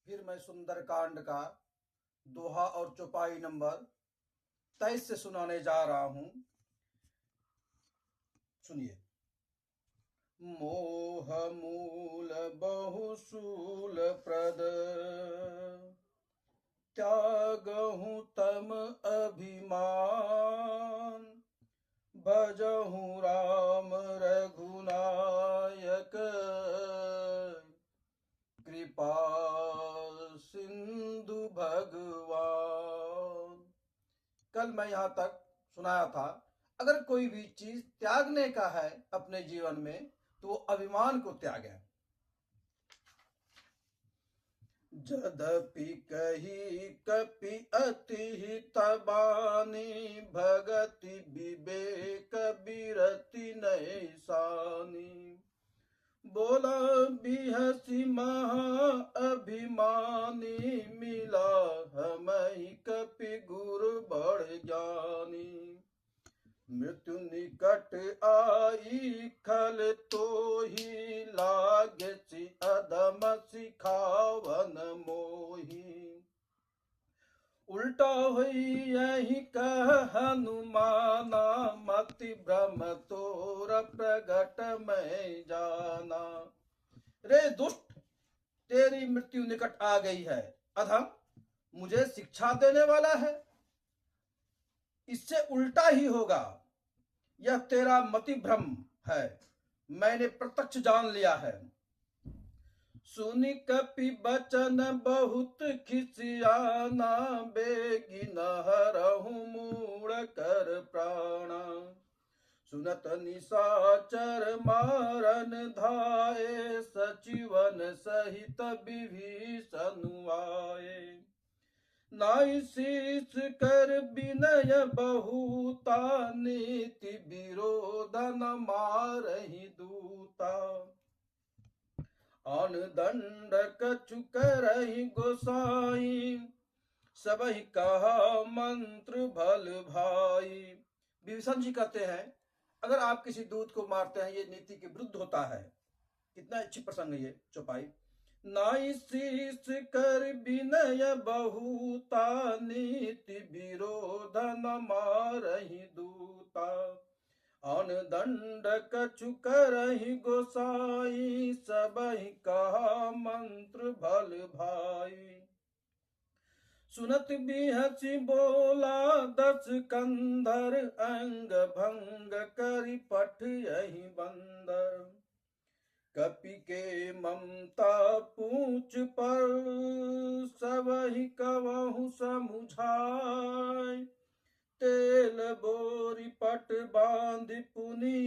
फिर मैं सुंदरकांड का दोहा और चौपाई नंबर 23 से सुनाने जा रहा हूं। सुनिए। मोह मूल बहुशूल प्रद त्यागहु तम अभिमान भजहु राम रघुनायक कृपा सिंधु भगवान। कल मैं यहाँ तक सुनाया था, अगर कोई भी चीज त्यागने का है अपने जीवन में तो वो अभिमान को त्यागे। जदपि कही कपि अति तबानी भगति विवेक बिरति नैसानी बोला बिहसी महा अभिमानी मिला हमहि कपि गुरु बड़ ज्ञानी मृत्यु निकट आई खल तो ही लागे सी अधम सिखावन मोही उल्टा हुई यही कह हनुमाना मति भ्रम तोर प्रगट में जाना। रे दुष्ट, तेरी मृत्यु निकट आ गई है। अधम मुझे शिक्षा देने वाला है, इससे उल्टा ही होगा। यह तेरा मति भ्रम है, मैंने प्रत्यक्ष जान लिया है। सुनि कपि बचन बहुत खिसियाना बेगी न हरहु मूढ़ कर प्राणा सुनत निशाचर मारन धाये सचिवन सहित विभीषण आए नाई शीस कर विनय बहुता नीति विरोधन मारहि दूता आन दंड कछु करहि गोसाई सबहि कहा मंत्र भल भाई। विभीषण जी कहते हैं, अगर आप किसी दूत को मारते हैं ये नीति के विरुद्ध होता है। कितना अच्छी प्रसंग है ये चौपाई। नाई शीस कर विनय बहुता नीति विरोधन मारहि दूता आन दंड कछु करहि गोसाई सबहि कहा मंत्र भल भाई। सुनत बिहसी बोला दस कंधर अंग भंग करि पठ यही बंदर कपि के ममता पूछ पर सबहि कवहु समुझाय तेल बोरी पट बांध पुनी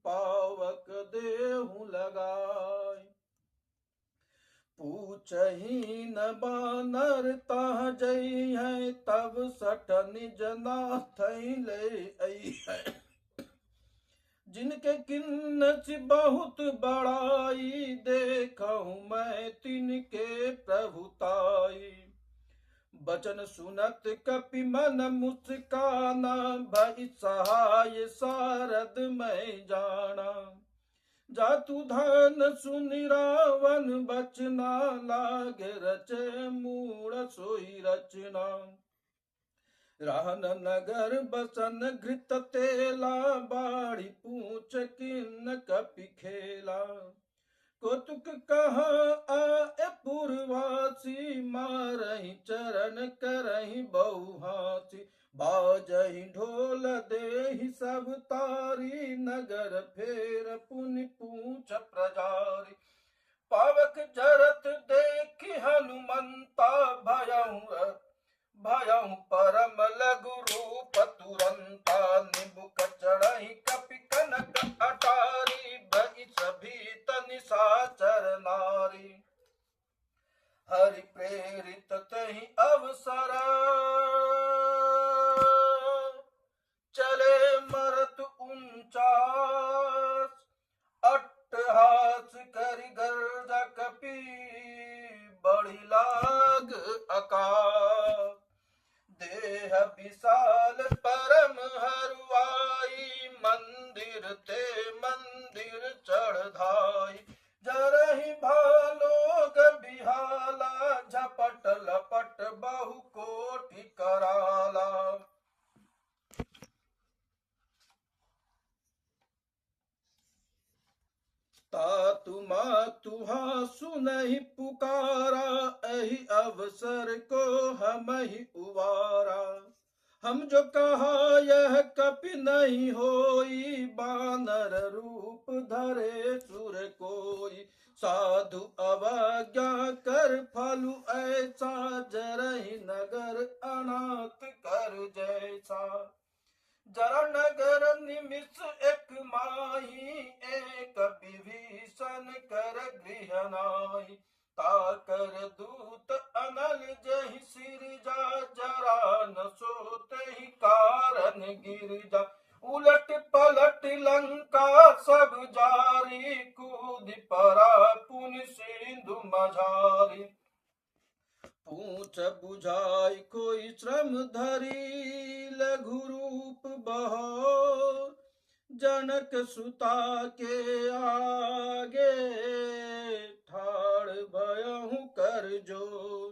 पावक देहु लगाय पूछही न बानर ताह जई है तब सठ निज नाथ ले आई है जिनके किन्नच बहुत बड़ाई देखहु मैं तिनके प्रभुताई बचन सुनत कपि मन मुस्काना भई सहाय सारद मैं जाना जातु धन सुनि रावण बचना लागे रचे मूढ़ सोई रचना राहन नगर बसन घृत तेला बाड़ी पूछ किन्न कपि खेला कौतुक कहा आए पुरवासी मारहि चरण करहि बहुहासी बाजहि ढोल देहि सब तारी नगर फेर पुनि पूछ प्रजारी पावक जरत देखि हनुमंता भयहु परम लघु रूप तुरंता निबुक चढ़हि कपि कनक अटारी भई सभीत निशाचर नारी हरि प्रेरित तहि अवसर चले मरत उनचास अट्टहास करि गर्जा कपि बढ़ि लाग आकाश देह विशाल परम हरुआई मंदिर ते मंदिर चढ़ धाई जरहि भालोक बिहार सुहा सुनहि पुकारा, एहि अवसर को हम ही उवारा। हम जो कहा यह कपि नहीं होई, बानर रूप धरे सुर कोई। साधु अवज्ञा कर फलु ऐसा, जरहि नगर अनाथ कर जैसा। जरा नगर निमिष एक माही, एक विभीषण कर गृह नाई। ताकर दूत अनल जहि सिरजा, जरा न सोते ही कारण गिरजा। उलट पलट लंका सब जारी, कूद परा पुनि सिंधु मझारी। पूछ बुझाई कोई श्रम धरी, लघु रूप बहो जनक सुता के आगे। ठाड़ भयहु कर जोर,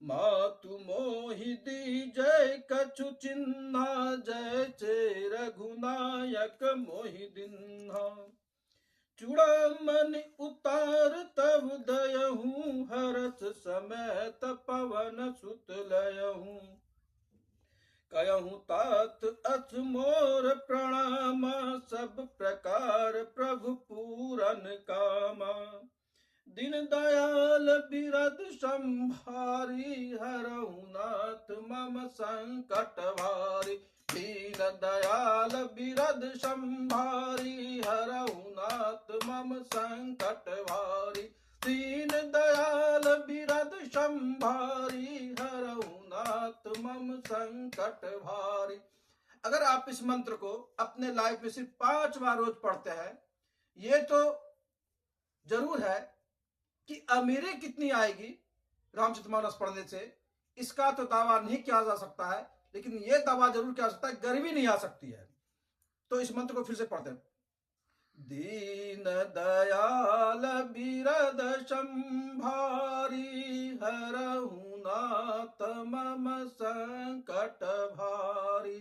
मातु मोहि दीजै कछु चिन्हा। जैसे रघुनायक मोहि दिन्हा। चूड़ामणि उतार तब दयहूँ, हरस समेत पवन सुत लयहूँ। कहूँ तात अथ मोर प्रणामा, सब प्रकार प्रभु पूरन कामा। दीन दयाल बिरद संभारी, हरहु नाथ मम संकट भारी। दीन दयाल बिरद संभारी, हरहु नाथ मम संकट भारी। दीन दयाल बिरद संभारी, हरहु नाथ मम संकट भारी। अगर आप इस मंत्र को अपने लाइफ में सिर्फ 5 बार रोज पढ़ते हैं, ये तो जरूर है कि अमीरी कितनी आएगी रामचरितमानस पढ़ने से, इसका तो दावा नहीं किया जा सकता है, लेकिन यह दावा जरूर किया जा सकता है गरीबी नहीं आ सकती है। तो इस मंत्र को फिर से पढ़ते हैं। दीन दयाल बिरद संभारी, हरहु नाथ मम संकट भारी।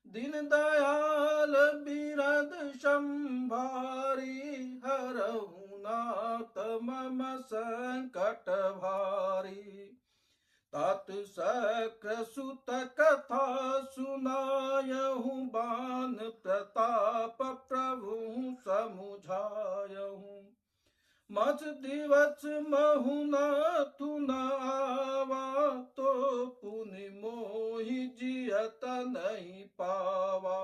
दीन दयाल बिरद संभारी, हरहु नाथ मम संकट भारी। तात शक्र सुत कथा सुनायहूँ, बान प्रताप प्रभु समुझायहूँ। मच दिवस महु नाथु न आवा, तो पुनि मोहि जियत नहीं पावा।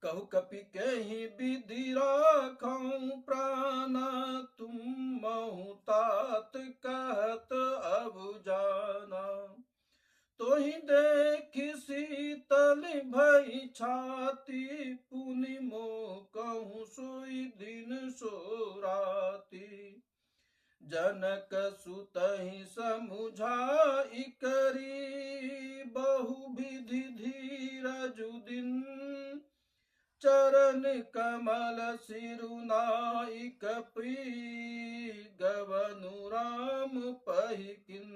कहु कपि कहीं विधि राखऊँ प्राण, तुम महु तात कहत अब जाना। तोहि देखि शीतल भई छाती, पुनि मोह कहूँ सोई दिन सो राती। जनक सुतहि समुझाई करी, बहु विधि धीरजु दिन। चरण कमल सिरुनाई कपि, गवनु राम पहिकिन।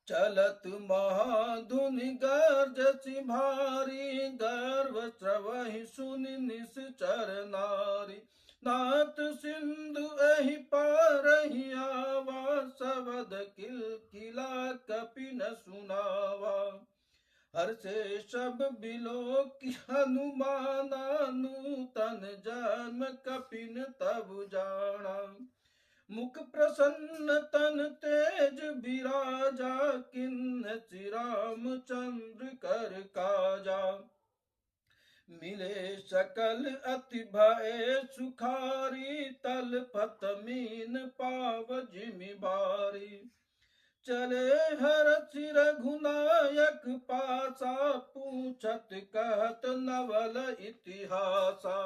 चलत महाधुनि गर्जसि भारी, गर्व स्रवहि सुनि निश्चर नारी। नाथ सिंधु एहि पारहि आवा, सबद किलकिला कपि न सुनावा। हर्षे सब बिलोकि हनुमाना, नूतन जन्म कपिन तब जाना। मुख प्रसन्न तन तेज विराजा, किन्हि रामचंद्र कर काजा। मिले सकल अति भय सुखारी, तल पत मीन पाव जिमि बारी। चले हरषि रघुनायक पासा, पूछत कहत नवल इतिहासा।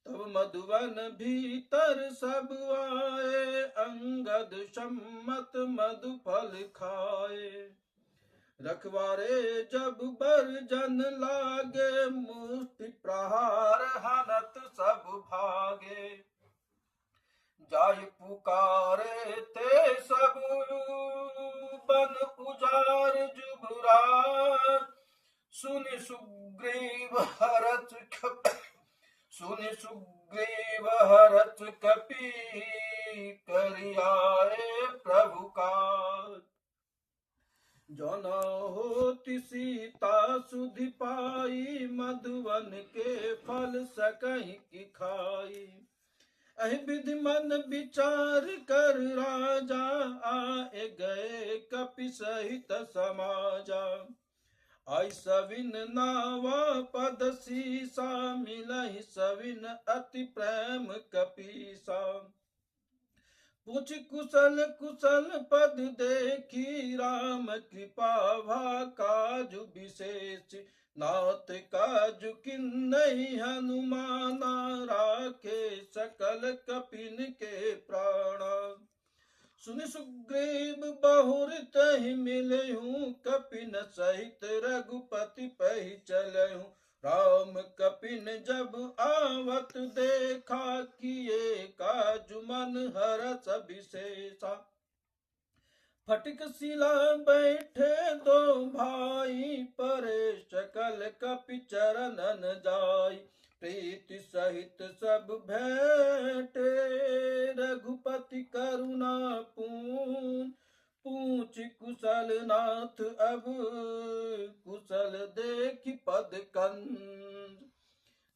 तब मधुवन भीतर सब आए, अंगद सम्मत मधुफल खाए। रखवारे जब बरजन लागे, मुष्टि प्रहार हनत सब भागे। जाय पुकारे ते सब बन उजार जुबरार। सुनि सुग्रीव हरत सुनि सुग्रीव हरत कपि करियाए प्रभु काज। जो न होति सीता सुधि पाई, मधुवन के फल सकहि की खाई। अहि विधि मन विचार कर राजा, आए गए कपि सहित समाजा। आई सविन नावा पद सीसा, मिलहि सविन अति प्रेम कपीसा। पूछ कुशल कुशल पद देखी, राम कृपा भा काजु विशेष। नाथ काजु किन्नई हनुमाना, राखे सकल कपिन के प्राणा। सुनि सुग्रीव बहुर तहि मिलहु, कपिन सहित रघुपति पहि चलहु। राम कपिन जब आवत देखा, किए काजु मन हरष विशेषा। फटिक शिला बैठे दो भाई, परे सकल कपि चरणन जाई। प्रीति सहित सब भेंटे, रघुपति करुणा पूर्ण। पूछ कुशल नाथ अब कुशल देखि पद कंद।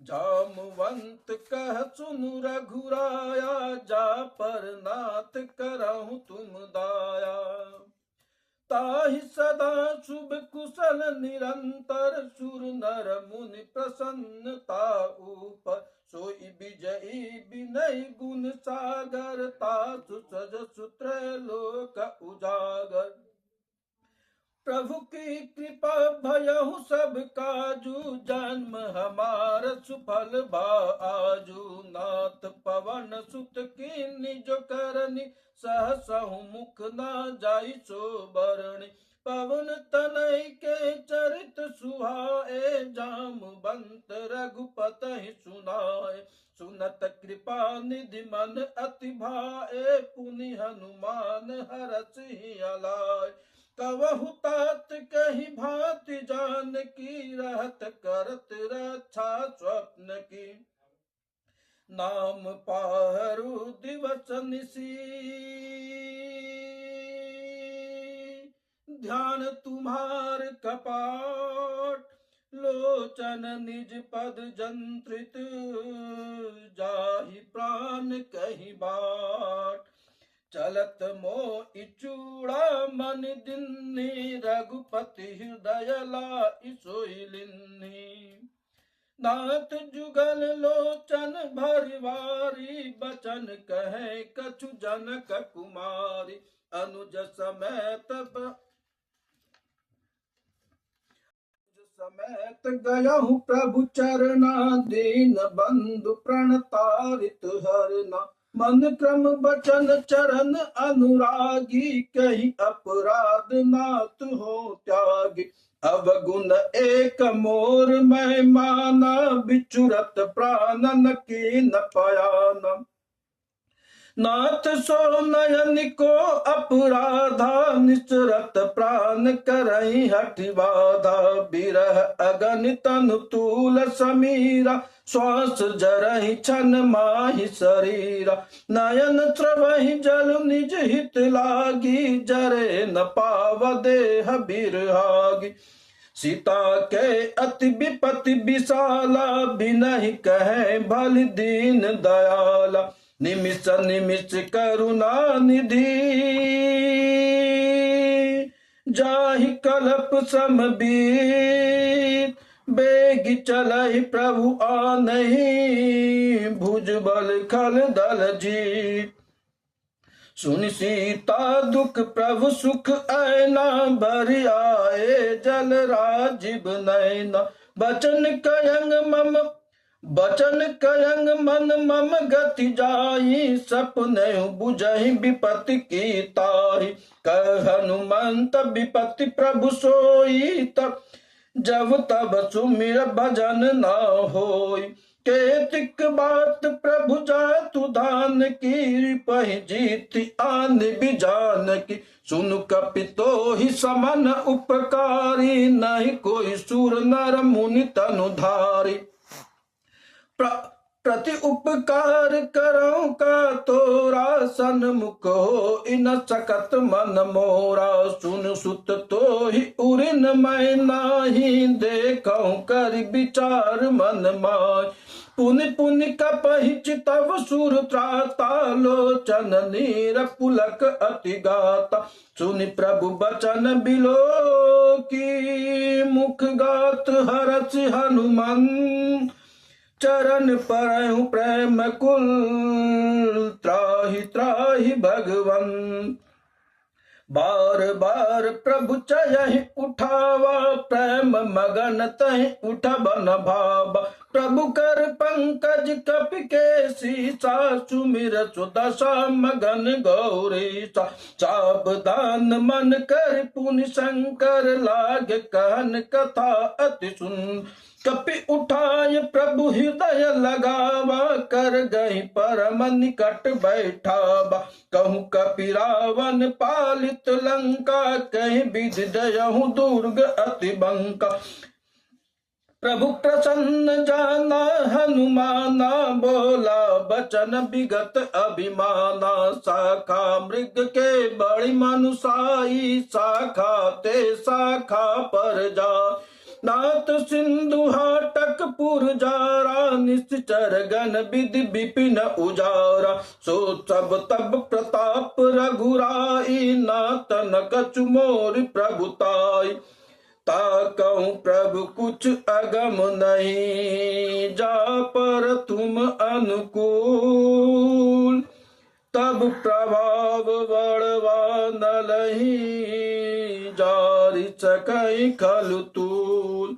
जामवंत कह सुनु रघुराया, जा पर नाथ करहु तुम दाया। ताहि सदा शुभ कुशल निरंतर, सुर नर मुनि प्रसन्नता ऊपर। सोई विजयी विनय गुण सागर, तासु सज सुत्र लोक उजागर। प्रभु की कृपा भयहु सब काजू, जन्म हमार सुफल बा आजू। नाथ पवन सुत की निज करनी, सहसहु मुख ना जाई सो बरणी। पवन तनय के चरित सुहाए, जामवंत रघुपति सुनाए। सुनत कृपा निधि मन अति भाए, पुनि हनुमान हरषि अलाय। कवहु तात कही भांति जानकी, रहत करत रक्षा स्वप्न की। नाम पाहरु दिवस निसी, ध्यान तुम्हार कपाट। लोचन निज पद जंत्रित, जाहि प्राण कही बाट। चलत मोहि चूड़ा मन दिन्नी, रघुपति हृदय लाई सोई लिन्नी। नाथ जुगल लोचन भरवारी, बचन कहे कछु जनक कुमारी। अनुज समेत गयहु प्रभु चरना, दीन बंधु प्रणतारित हरना। मन क्रम बचन चरण अनुरागी, कही अपराध नाथ हो त्यागी। अवगुण एक मोर मैं माना, बिचुरत प्राणन की न पयाना। नाथ सो नयन को अपराधा, निचरत प्राण करई हठि बाधा। बिरह अगन तनु तूल समीरा, श्वास जरहि छन माहि शरीरा। नयन स्रवहि जल निज हित लागी, जरे न पाव देह बिरहागी। सीता के अति विपति विशाला, बिनहि कहे भल दीन दयाला। निमिष निमिष करुणा निधि, जाहि कल्प समबीत। बेगी चलहि प्रभु आनहि, भुजबल खल दल जीत। सुनि सीता दुख प्रभु सुख ऐना, भरि आए जल राजीव नैना। बचन कयंग मन मम गति जाई, सपने बुझहि विपत्ति की ताही। कह हनुमंत विपत्ति प्रभु सोई, तब जब तब सुमिर भजन न होई। केतिक बात प्रभु जातु धान की, पहि जीति आन बिजान की। सुनु कपि तोहि समन उपकारी, नहीं कोई सुर नर मुनि तनु धारी। प्रति उपकार करो का तोरा, सन्मुख हो इन सकत मन मोरा। सुन सुत तो ही उरिन मैं नाही, देखूं कर विचार मन माय। पुनि पुनि कपहि चितव सुर त्राता, लोचन नीर पुलक अति गाता। सुनि प्रभु बचन बिलो की, मुख गात हरष हनुमान। चरण परहु प्रेम कुल, त्राहि त्राहि भगवन। बार बार प्रभु चयहि उठावा, प्रेम मगन तहि उठब न भावा। प्रभु कर पंकज कपि केसी, सुमिर सुदशा मगन गौरीसा। सावधान मन कर पुनि शंकर, लाग कहन कथा अति सुन। कपि उठाय प्रभु हृदय लगावा, कर गई परम निकट बैठावा। कहूँ कपि रावण पालित लंका, कहीं विधि जयहु दुर्ग अति बंका। प्रभु प्रसन्न जाना हनुमाना, बोला बचन विगत अभिमाना। शाखा मृग के बड़ी मनुसाई, शाखा ते शाखा पर जा। नाथ सिंधु हाटक पुर जारा, निश्चर गण विधि विपिन उजारा। सो सब तब प्रताप रघुराई, नातन कछु मोर प्रभुताई। ताकहूँ प्रभु कुछ अगम नहीं, जा पर तुम अनुकूल। तब प्रभाव बड़वा नलही, जारि सकई खलु तूल।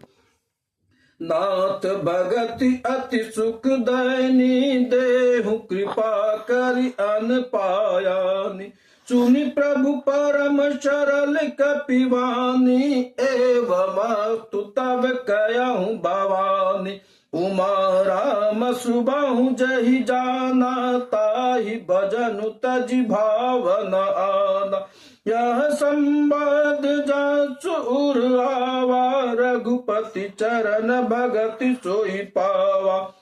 नाथ भगति अति सुख दैनी, देहु कृपा करि अन पायानि। सुनि प्रभु परम सरल कपिवानी, एवमस्तु तब कयहु भवानी। उमा राम सुबाहु जहि जाना, ताहि भजनु तजि भावन आना। यह संवाद जासु उर आवा, रघुपति चरण भगति सोई पावा।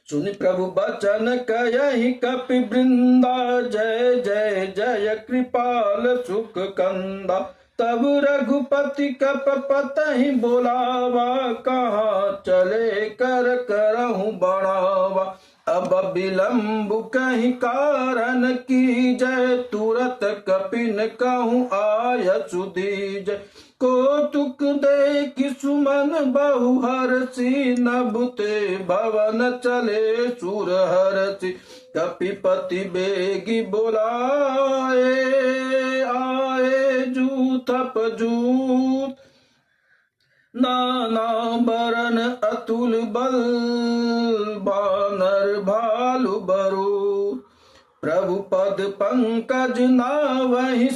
सुनि प्रभु बचन कयहि कपि वृंदा, जय जय जय कृपाल सुख कंदा। तब रघुपति कपपतहि बोलावा, कहाँ चले कर करहु बढ़ावा। अब विलंब कहीं कारण की जय, तुरत कपिन कहूँ आय सुदीजय। कौतुक देखि सुमन बहु हरषि, नभुते भवन चले सुर हरषि। कपिपति बेगी बोलाए, आए जूथप जूथ। नाना बरन अतुल बल, बानर भालु बरूर। प्रभु पद पंकज नावहि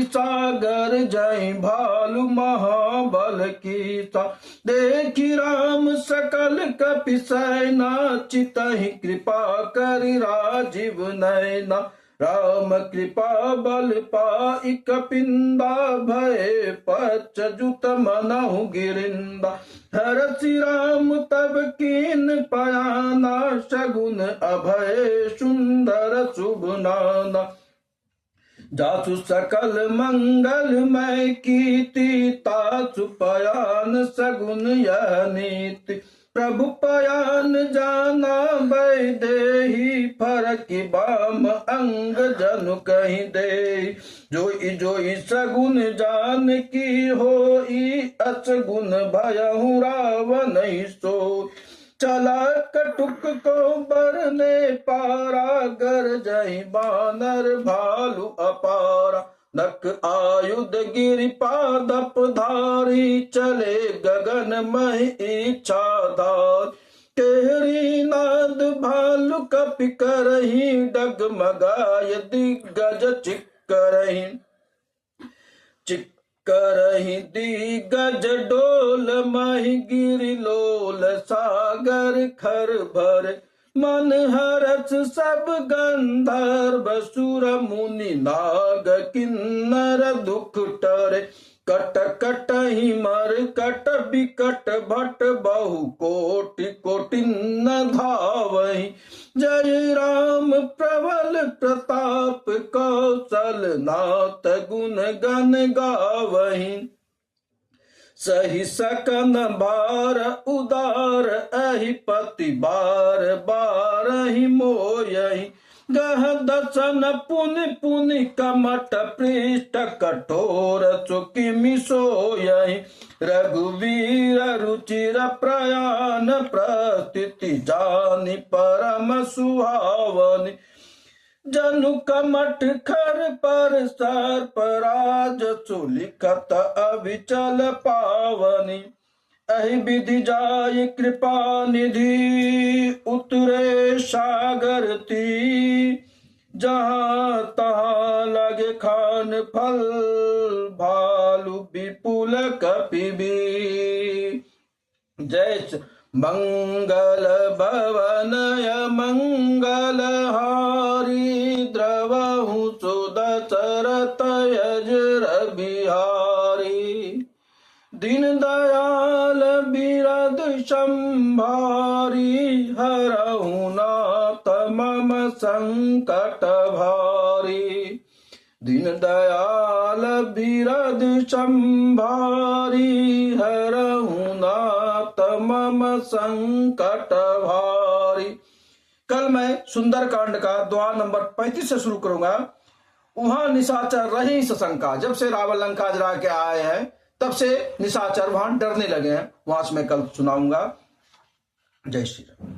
सागर, जय भालु महाबल कीसा। देखि राम सकल कपि सैना, चितहि कृपा करि राजीव नैना। राम कृपा बल पाई कपिंदा, भय पच्चजुत मनहु गिरिंदा। हरषि राम तब कीन पयाना, शगुन अभय सुंदर शुभ नाना। जासु सकल मंगलमय कीर्ति, तासु पयान सगुन यह नीति। प्रभु पयान जाना वैदेही, फरकि बाम अंग जनु कहीं दे। जोई जोई सगुन जान की होई, असगुन भयहु रावण सो। चला कटुक को बरने पारा, गरजहि बानर भालु अपारा। नक आयुध गिरि पादप धारी, चले गगन महि इच्छाधार। केहरी नाद भालु कपि करहि, डगमगाय दिग्गज चिक्करहि। चिक्करहि दिग्गज डोल, महि गिरि लोल सागर खर भर। मन हरष सब गंधर्व, सुर मुनि नाग किन्नर दुख टरे। कट कट ही मर कट बिकट भट बहु कोटि कोटि न धावहि। जय राम प्रबल प्रताप कौशल नाथ गुण गण गावहि। सही सकन भार उदार अहि पति बार बार ही मोयहि। गह दसन पुनि पुनि कमट पृष्ठ कठोर चुकी मिसोयहि। रघुवीर रुचिर प्रयाण प्रस्थिति जानि परम सुहावनि। जनु कमठ खर पर सर्प राज सुलिखत अविचल पावनि। अहि विधि जाय कृपा निधि उतरे सागर ती। जहाँ तहाँ लगे खान फल भालु विपुल कपिबी। जय मंगल भवनय मंगल हारी। द्रवहु सुदशरथ यजर बिहारी। दीन दयाल बिरद संभारी। हरहु नाथ मम संकट भारी। दीन दयाल बिरद संभारी। हरहु नाथ मम संकट भारी। कल मैं सुंदरकांड का द्वार नंबर 35 से शुरू करूंगा। वहां निशाचर रही सशंका। जब से रावण लंका जला के आए हैं तब से निशाचर वहां डरने लगे हैं। वहां से मैं कल सुनाऊंगा। जय श्री राम।